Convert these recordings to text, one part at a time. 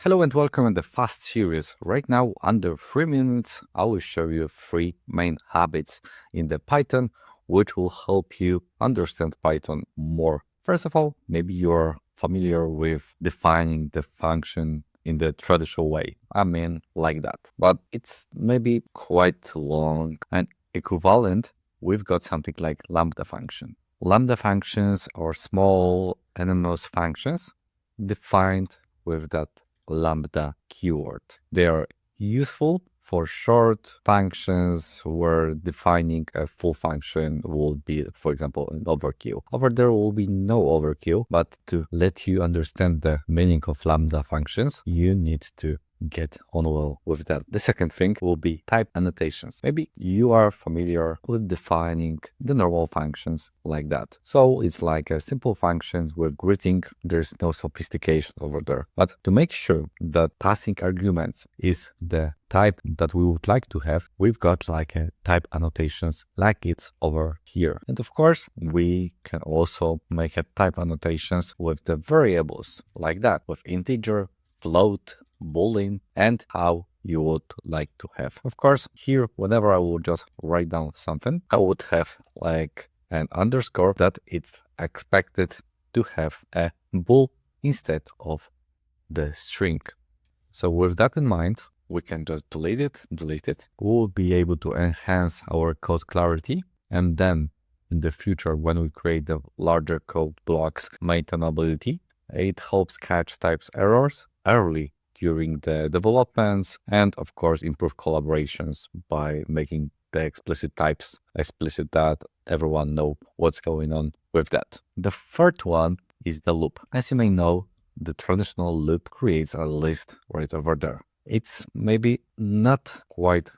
Hello and welcome in the Fast series. Right now, under 3 minutes, I will show you 3 main habits in the Python, which will help you understand Python more. First of all, maybe you're familiar with defining the function in the traditional way. I mean, like that. But it's maybe quite long and equivalent. We've got something like lambda function. Lambda functions are small anonymous functions defined with that lambda keyword. They are useful for short functions where defining a full function will be, for example, an overkill. Over there will be no overkill, but to let you understand the meaning of lambda functions, you need to get on well with that. The second thing will be type annotations. Maybe you are familiar with defining the normal functions like that. So it's like a simple function with greeting. There's no sophistication over there. But to make sure that passing arguments is the type that we would like to have, we've got like a type annotations like it's over here. And of course, we can also make a type annotations with the variables like that, with integer, float, boolean, and how you would like to have. Of course, here, whenever I would just write down something, I would have like an underscore that it's expected to have a bool instead of the string. So with that in mind, we can just delete it. We'll be able to enhance our code clarity. And then in the future, when we create the larger code blocks maintainability, it helps catch types errors early during the developments and of course improve collaborations by making the explicit types explicit that everyone know what's going on with that. The third one is the loop. As you may know, the traditional loop creates a list right over there. It's maybe not quite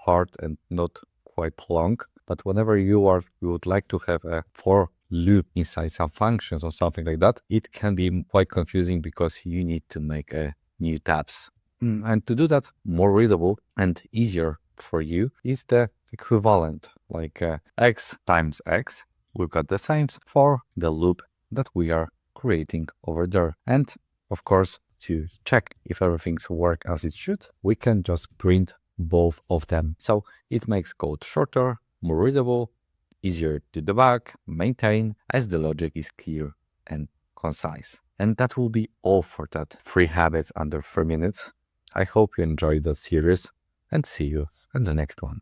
hard and not quite long, but whenever you would like to have a for loop inside some functions or something like that, it can be quite confusing because you need to make a new tabs. And to do that more readable and easier for you is the equivalent, like x times x. We've got the same for the loop that we are creating over there. And of course, to check if everything's work as it should, we can just print both of them. So it makes code shorter, more readable, easier to debug, maintain, as the logic is clear and concise. And that will be all for that 3 habits under 3 minutes. I hope you enjoyed that series and see you in the next one.